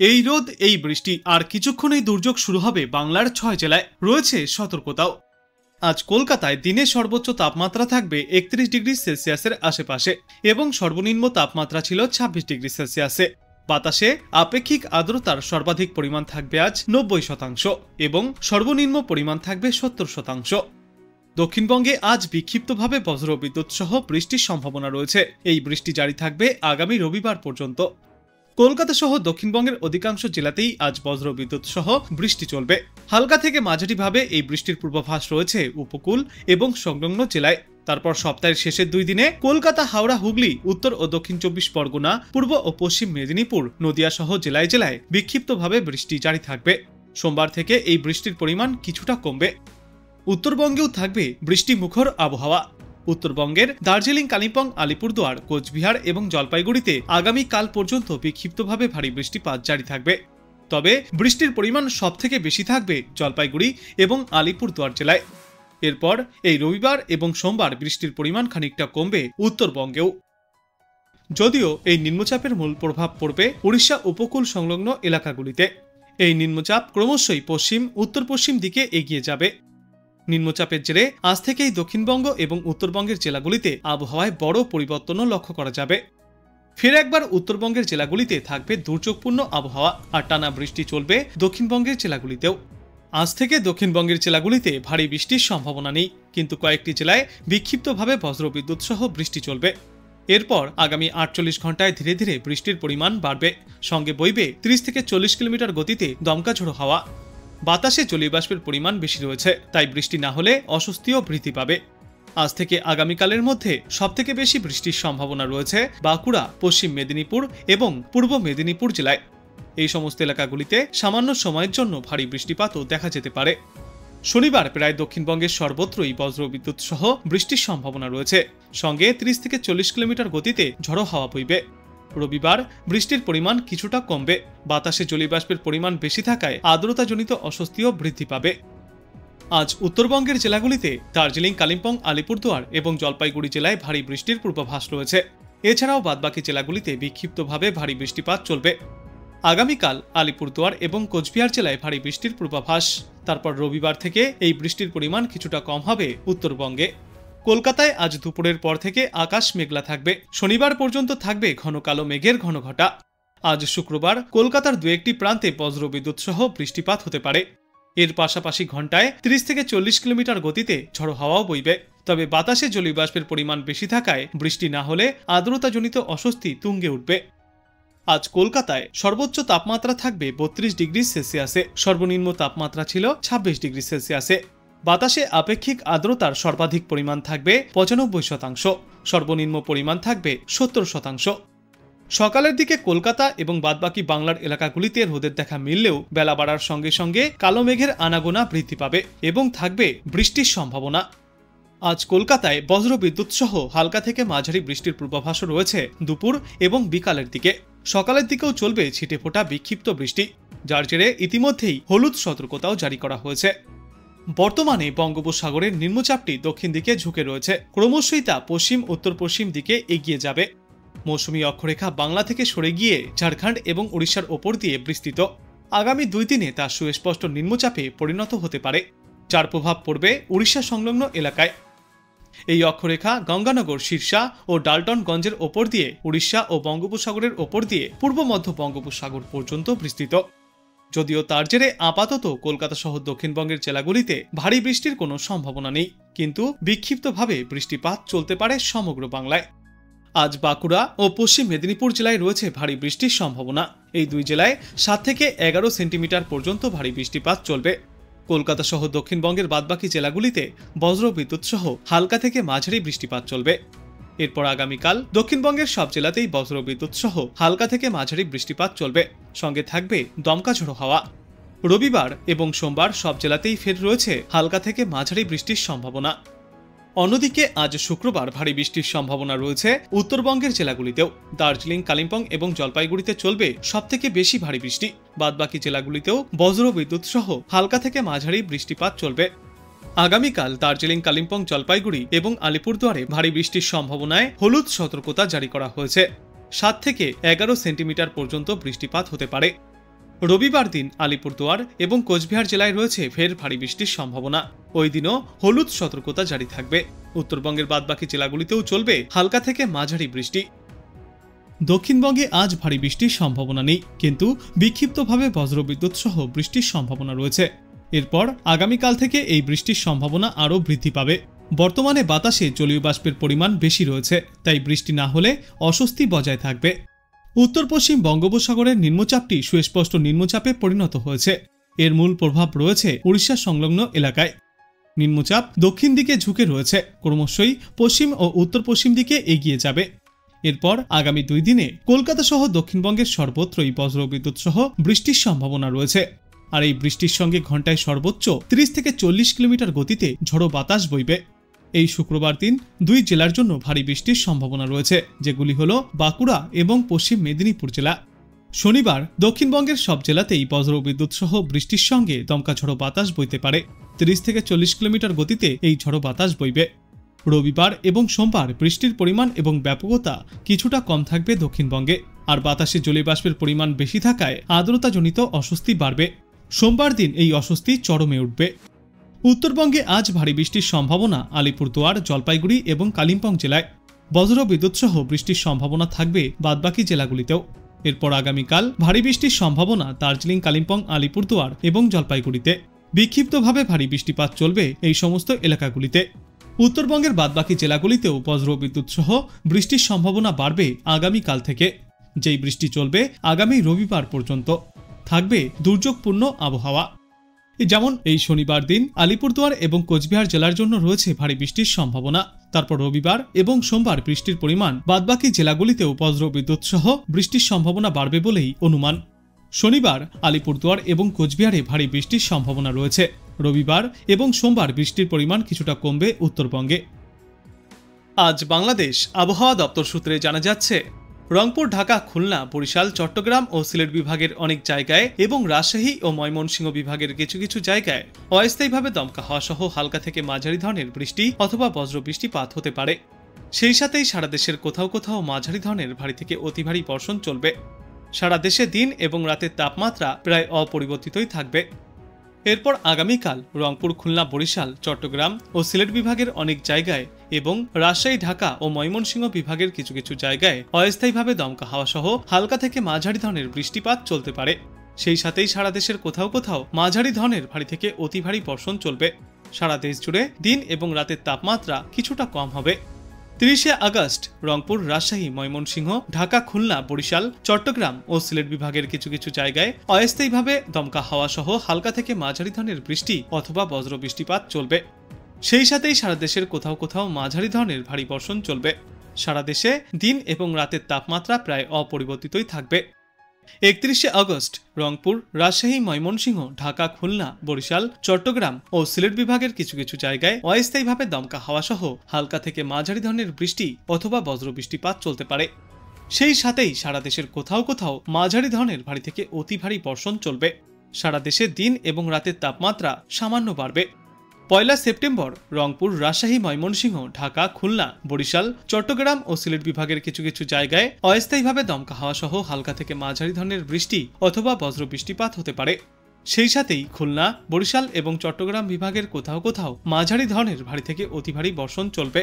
এই রোদ এই বৃষ্টি আর কিছুক্ষণেই দুর্যোগ শুরু হবে বাংলার ৬ জেলায় রয়েছে সতর্কতাও। আজ কলকাতায় দিনের সর্বোচ্চ তাপমাত্রা থাকবে ৩১ ডিগ্রি সেলসিয়াসের আশেপাশে এবং সর্বনিম্ন তাপমাত্রা ছিল ২৬ ডিগ্রি সেলসিয়াসে। বাতাসে আপেক্ষিক আর্দ্রতার সর্বাধিক পরিমাণ থাকবে আজ ৯০% এবং সর্বনিম্ন পরিমাণ থাকবে ৭০%। দক্ষিণবঙ্গে আজ বিক্ষিপ্তভাবে বজ্রবিদ্যুৎ সহ বৃষ্টির সম্ভাবনা রয়েছে। এই বৃষ্টি জারি থাকবে আগামী রবিবার পর্যন্ত। কলকাতা সহ দক্ষিণবঙ্গের অধিকাংশ জেলাতেই আজ বজ্রবিদ্যুৎ সহ বৃষ্টি চলবে। হালকা থেকে মাঝারিভাবে এই বৃষ্টির পূর্বাভাস রয়েছে উপকূল এবং সংলগ্ন জেলায়। তারপর সপ্তাহের শেষের 2 দিনে কলকাতা, হাওড়া, হুগলি, উত্তর ও দক্ষিণ 24 পরগনা, পূর্ব ও পশ্চিম মেদিনীপুর, নদিয়া সহ জেলায় জেলায় বিক্ষিপ্তভাবে বৃষ্টি জারি থাকবে। সোমবার থেকে এই বৃষ্টির পরিমাণ কিছুটা কমবে। উত্তরবঙ্গেও থাকবে বৃষ্টি মুখর আবহাওয়া। উত্তরবঙ্গের দার্জিলিং, কালিম্পং, আলিপুরদুয়ার, কোচবিহার এবং জলপাইগুড়িতে আগামী কাল পর্যন্ত বিক্ষিপ্তভাবে ভারী বৃষ্টিপাত জারি থাকবে। তবে বৃষ্টির পরিমাণ সবথেকে বেশি থাকবে জলপাইগুড়ি এবং আলিপুরদুয়ার জেলায়। এরপর এই রবিবার এবং সোমবার বৃষ্টির পরিমাণ খানিকটা কমবে উত্তরবঙ্গেও। যদিও এই নিম্নচাপের মূল প্রভাব পড়বে উড়িষ্যা উপকূল সংলগ্ন এলাকাগুলিতে। এই নিম্নচাপ ক্রমশই পশ্চিম উত্তর পশ্চিম দিকে এগিয়ে যাবে। নিম্নচাপের জেরে আজ থেকেই দক্ষিণবঙ্গ এবং উত্তরবঙ্গের জেলাগুলিতে আবহাওয়ায় বড় পরিবর্তনও লক্ষ্য করা যাবে। ফের একবার উত্তরবঙ্গের জেলাগুলিতে থাকবে দুর্যোগপূর্ণ আবহাওয়া আর টানা বৃষ্টি চলবে দক্ষিণবঙ্গের জেলাগুলিতেও। আজ থেকে দক্ষিণবঙ্গের জেলাগুলিতে ভারী বৃষ্টির সম্ভাবনা নেই, কিন্তু কয়েকটি জেলায় বিক্ষিপ্তভাবে বজ্রবিদ্যুৎ সহ বৃষ্টি চলবে। এরপর আগামী ৪৮ ঘন্টায় ধীরে ধীরে বৃষ্টির পরিমাণ বাড়বে, সঙ্গে বইবে ৩০ থেকে ৪০ কিলোমিটার গতিতে দমকা ঝোড়ো হাওয়া। বাতাসে জলীয় বাষ্পের পরিমাণ বেশি রয়েছে, তাই বৃষ্টি না হলে অস্বস্তিও বৃদ্ধি পাবে। আজ থেকে আগামীকালের মধ্যে সবথেকে বেশি বৃষ্টির সম্ভাবনা রয়েছে বাঁকুড়া, পশ্চিম মেদিনীপুর এবং পূর্ব মেদিনীপুর জেলায়। এই সমস্ত এলাকাগুলিতে সামান্য সময়ের জন্য ভারী বৃষ্টিপাতও দেখা যেতে পারে। শনিবার প্রায় দক্ষিণবঙ্গের সর্বত্রই বজ্রবিদ্যুৎ সহ বৃষ্টির সম্ভাবনা রয়েছে, সঙ্গে ৩০ থেকে ৪০ কিলোমিটার গতিতে ঝড়ো হাওয়া বইবে। রবিবার বৃষ্টির পরিমাণ কিছুটা কমবে। বাতাসে জলীয় বাষ্পের পরিমাণ বেশি থাকায় আর্দ্রতাজনিত অস্বস্তিও বৃদ্ধি পাবে। আজ উত্তরবঙ্গের জেলাগুলিতে দার্জিলিং, কালিম্পং, আলিপুরদুয়ার এবং জলপাইগুড়ি জেলায় ভারী বৃষ্টির পূর্বাভাস রয়েছে। এছাড়াও বাদবাকি জেলাগুলিতে বিক্ষিপ্তভাবে ভারী বৃষ্টিপাত চলবে। আগামীকাল আলিপুরদুয়ার এবং কোচবিহার জেলায় ভারী বৃষ্টির পূর্বাভাস। তারপর রবিবার থেকে এই বৃষ্টির পরিমাণ কিছুটা কম হবে উত্তরবঙ্গে। কলকাতায় আজ দুপুরের পর থেকে আকাশ মেঘলা থাকবে। শনিবার পর্যন্ত থাকবে ঘন কালো মেঘের ঘনঘটা। আজ শুক্রবার কলকাতার 2-1টি প্রান্তে বজ্রবিদ্যুৎ সহ বৃষ্টিপাত হতে পারে। এর পাশাপাশি ঘন্টায় ৩০ থেকে ৪০ কিলোমিটার গতিতে ঝড়ো হাওয়াও বইবে। তবে বাতাসে জলীয় বাষ্পের পরিমাণ বেশি থাকায় বৃষ্টি না হলে আর্দ্রতাজনিত অস্বস্তি তুঙ্গে উঠবে। আজ কলকাতায় সর্বোচ্চ তাপমাত্রা থাকবে ৩২ ডিগ্রি সেলসিয়াসে, সর্বনিম্ন তাপমাত্রা ছিল ২৬ ডিগ্রি সেলসিয়াসে। বাতাসে আপেক্ষিক আর্দ্রতার সর্বাধিক পরিমাণ থাকবে ৯৫%, সর্বনিম্ন পরিমাণ থাকবে ৭০%। সকালের দিকে কলকাতা এবং বাদবাকি বাংলার এলাকাগুলিতে রোদের দেখা মিললেও বেলা বাড়ার সঙ্গে সঙ্গে কালো মেঘের আনাগোনা বৃদ্ধি পাবে এবং থাকবে বৃষ্টির সম্ভাবনা। আজ কলকাতায় বজ্রবিদ্যুৎ সহ হালকা থেকে মাঝারি বৃষ্টির পূর্বাভাসও রয়েছে দুপুর এবং বিকালের দিকে। সকালের দিকেও চলবে ছিটেফোঁটা বিক্ষিপ্ত বৃষ্টি, যার জেরে ইতিমধ্যেই হলুদ সতর্কতাও জারি করা হয়েছে। বর্তমানে বঙ্গোপসাগরের নিম্নচাপটি দক্ষিণ দিকে ঝুঁকে রয়েছে। ক্রমশই তা পশ্চিম উত্তর পশ্চিম দিকে এগিয়ে যাবে। মৌসুমী অক্ষরেখা বাংলা থেকে সরে গিয়ে ঝাড়খণ্ড এবং উড়িষ্যার ওপর দিয়ে বিস্তৃত। আগামী 2 দিনে তা সুস্পষ্ট নিম্নচাপে পরিণত হতে পারে, যার প্রভাব পড়বে উড়িষ্যা সংলগ্ন এলাকায়। এই অক্ষরেখা গঙ্গানগর, সিরসা ও ডালটনগঞ্জের ওপর দিয়ে উড়িষ্যা ও বঙ্গোপসাগরের ওপর দিয়ে পূর্ব মধ্য বঙ্গোপসাগর পর্যন্ত বিস্তৃত। যদিও তার জেরে আপাতত কলকাতা সহ দক্ষিণবঙ্গের জেলাগুলিতে ভারী বৃষ্টির কোনো সম্ভাবনা নেই, কিন্তু বিক্ষিপ্তভাবে বৃষ্টিপাত চলতে পারে সমগ্র বাংলায়। আজ বাঁকুড়া ও পশ্চিম মেদিনীপুর জেলায় রয়েছে ভারী বৃষ্টির সম্ভাবনা। এই 2 জেলায় 7 থেকে 11 সেন্টিমিটার পর্যন্ত ভারী বৃষ্টিপাত চলবে। কলকাতা সহ দক্ষিণবঙ্গের বাদবাকি জেলাগুলিতে বজ্রবিদ্যুৎ সহ হালকা থেকে মাঝারি বৃষ্টিপাত চলবে। এরপর আগামীকাল দক্ষিণবঙ্গের সব জেলাতেই বজ্রবিদ্যুৎ সহ হালকা থেকে মাঝারি বৃষ্টিপাত চলবে, সঙ্গে থাকবে দমকা ঝোড়ো হাওয়া। রবিবার এবং সোমবার সব জেলাতেই ফের রয়েছে হালকা থেকে মাঝারি বৃষ্টির সম্ভাবনা। অন্যদিকে আজ শুক্রবার ভারী বৃষ্টির সম্ভাবনা রয়েছে উত্তরবঙ্গের জেলাগুলিতেও। দার্জিলিং, কালিম্পং এবং জলপাইগুড়িতে চলবে সবথেকে বেশি ভারী বৃষ্টি। বাদবাকি জেলাগুলিতেও বজ্রবিদ্যুৎ সহ হালকা থেকে মাঝারি বৃষ্টিপাত চলবে। আগামীকাল দার্জিলিং, কালিম্পং, জলপাইগুড়ি এবং আলিপুরদুয়ারে ভারী বৃষ্টির সম্ভাবনায় হলুদ সতর্কতা জারি করা হয়েছে। 7 থেকে 11 সেন্টিমিটার পর্যন্ত বৃষ্টিপাত হতে পারে। রবিবার দিন আলিপুরদুয়ার এবং কোচবিহার জেলায় রয়েছে ফের ভারী বৃষ্টির সম্ভাবনা। ওই দিনও হলুদ সতর্কতা জারি থাকবে। উত্তরবঙ্গের বাদবাকি জেলাগুলিতেও চলবে হালকা থেকে মাঝারি বৃষ্টি। দক্ষিণবঙ্গে আজ ভারী বৃষ্টির সম্ভাবনা নেই, কিন্তু বিক্ষিপ্তভাবে বজ্রবিদ্যুৎ সহ বৃষ্টির সম্ভাবনা রয়েছে। এরপর আগামীকাল থেকে এই বৃষ্টির সম্ভাবনা আরও বৃদ্ধি পাবে। বর্তমানে বাতাসে জলীয় বাষ্পের পরিমাণ বেশি রয়েছে, তাই বৃষ্টি না হলে অস্বস্তি বজায় থাকবে। উত্তর পশ্চিম বঙ্গোপসাগরের নিম্নচাপটি সুস্পষ্ট নিম্নচাপে পরিণত হয়েছে। এর মূল প্রভাব রয়েছে উড়িষ্যা সংলগ্ন এলাকায়। নিম্নচাপ দক্ষিণ দিকে ঝুঁকে রয়েছে, ক্রমশই পশ্চিম ও উত্তর পশ্চিম দিকে এগিয়ে যাবে। এরপর আগামী 2 দিনে কলকাতা সহ দক্ষিণবঙ্গের সর্বত্রই বজ্রবিদ্যুৎ সহ বৃষ্টির সম্ভাবনা রয়েছে। আর এই বৃষ্টির সঙ্গে ঘন্টায় সর্বোচ্চ 30 থেকে 40 কিলোমিটার গতিতে ঝড়ো বাতাস বইবে। এই শুক্রবার দিন 2 জেলার জন্য ভারী বৃষ্টির সম্ভাবনা রয়েছে, যেগুলি হল বাঁকুড়া এবং পশ্চিম মেদিনীপুর জেলা। শনিবার দক্ষিণবঙ্গের সব জেলাতেই বজ্রবিদ্যুৎ সহ বৃষ্টির সঙ্গে দমকা ঝড়ো বাতাস বইতে পারে। 30 থেকে 40 কিলোমিটার গতিতে এই ঝড়ো বাতাস বইবে। রবিবার এবং সোমবার বৃষ্টির পরিমাণ এবং ব্যাপকতা কিছুটা কম থাকবে দক্ষিণবঙ্গে, আর বাতাসে জলীয় বাষ্পের পরিমাণ বেশি থাকায় আর্দ্রতাজনিত অস্বস্তি বাড়বে। সোমবার দিন এই অস্বস্তি চরমে উঠবে। উত্তরবঙ্গে আজ ভারী বৃষ্টির সম্ভাবনা আলিপুরদুয়ার, জলপাইগুড়ি এবং কালিম্পং জেলায়। বজ্রবিদ্যুৎ সহ বৃষ্টির সম্ভাবনা থাকবে বাদবাকি জেলাগুলিতেও। এরপর আগামীকাল ভারী বৃষ্টির সম্ভাবনা দার্জিলিং, কালিম্পং, আলিপুরদুয়ার এবং জলপাইগুড়িতে। বিক্ষিপ্তভাবে ভারী বৃষ্টিপাত চলবে এই সমস্ত এলাকাগুলিতে। উত্তরবঙ্গের বাদবাকি জেলাগুলিতেও বজ্রবিদ্যুৎ সহ বৃষ্টির সম্ভাবনা বাড়বে আগামীকাল থেকে, যেই বৃষ্টি চলবে আগামী রবিবার পর্যন্ত। থাকবে দুর্যোগপূর্ণ আবহাওয়া। যেমন এই শনিবার দিন আলিপুরদুয়ার এবং কোচবিহার জেলার জন্য রয়েছে ভারী বৃষ্টির সম্ভাবনা। তারপর রবিবার এবং সোমবার বৃষ্টির পরিমাণ বাদবাকি জেলাগুলিতেও বজ্রবিদ্যুৎ সহ বৃষ্টির সম্ভাবনা বাড়বে বলেই অনুমান। শনিবার আলিপুরদুয়ার এবং কোচবিহারে ভারী বৃষ্টির সম্ভাবনা রয়েছে। রবিবার এবং সোমবার বৃষ্টির পরিমাণ কিছুটা কমবে উত্তরবঙ্গে। আজ বাংলাদেশ আবহাওয়া দপ্তর সূত্রে জানা যাচ্ছে, রংপুর, ঢাকা, খুলনা, বরিশাল, চট্টগ্রাম ও সিলেট বিভাগের অনেক জায়গায় এবং রাজশাহী ও ময়মনসিংহ বিভাগের কিছু কিছু জায়গায় অস্থায়ীভাবে দমকা হওয়া সহ হালকা থেকে মাঝারি ধরনের বৃষ্টি অথবা বজ্র বৃষ্টিপাত হতে পারে। সেই সাথেই সারা দেশের কোথাও কোথাও মাঝারি ধরনের ভারী থেকে অতি ভারী বর্ষণ চলবে। সারা দেশে দিন এবং রাতের তাপমাত্রা প্রায় অপরিবর্তিতই থাকবে। এরপর আগামীকাল রংপুর, খুলনা, বরিশাল, চট্টগ্রাম ও সিলেট বিভাগের অনেক জায়গায় এবং রাজশাহী, ঢাকা ও ময়মনসিংহ বিভাগের কিছু কিছু জায়গায় অস্থায়ীভাবে দমকা হাওয়া সহ হালকা থেকে মাঝারি ধরনের বৃষ্টিপাত চলতে পারে। সেই সাথেই সারা দেশের কোথাও কোথাও মাঝারি ধরনের ভারী থেকে অতি ভারী বর্ষণ চলবে। সারা দেশ জুড়ে দিন এবং রাতের তাপমাত্রা কিছুটা কম হবে। 30শে আগস্ট রংপুর, রাজশাহী, ময়মনসিংহ, ঢাকা, খুলনা, বরিশাল, চট্টগ্রাম ও সিলেট বিভাগের কিছু কিছু জায়গায় অস্থায়ীভাবে দমকা হাওয়া সহ হালকা থেকে মাঝারি ধরনের বৃষ্টি অথবা বজ্র বৃষ্টিপাত চলবে। সেই সাথেই সারা দেশের কোথাও কোথাও মাঝারি ধরনের ভারী বর্ষণ চলবে। সারা দেশে দিন এবং রাতের তাপমাত্রা প্রায় অপরিবর্তিতই থাকবে। 31শে আগস্ট রংপুর, রাজশাহী, ময়মনসিংহ, ঢাকা, খুলনা, বরিশাল, চট্টগ্রাম ও সিলেট বিভাগের কিছু কিছু জায়গায় অস্থায়ীভাবে দমকা হাওয়া সহ হালকা থেকে মাঝারি ধরনের বৃষ্টি অথবা বজ্র বৃষ্টিপাত চলতে পারে। সেই সাথেই সারা দেশের কোথাও কোথাও মাঝারি ধরনের ভারী থেকে অতি ভারী বর্ষণ চলবে। সারা দেশে দিন এবং রাতের তাপমাত্রা সামান্য বাড়বে। 1 সেপ্টেম্বর রংপুর, রাজশাহী, ময়মনসিংহ, ঢাকা, খুলনা, বরিশাল, চট্টগ্রাম ও সিলেট বিভাগের কিছু কিছু জায়গায় অস্থায়ীভাবে দমকা হাওয়া সহ হালকা থেকে মাঝারি ধরনের বৃষ্টি অথবা বজ্র বৃষ্টিপাত হতে পারে। সেই সাথেই খুলনা, বরিশাল এবং চট্টগ্রাম বিভাগের কোথাও কোথাও মাঝারি ধরনের ভারী থেকে অতি ভারী বর্ষণ চলবে।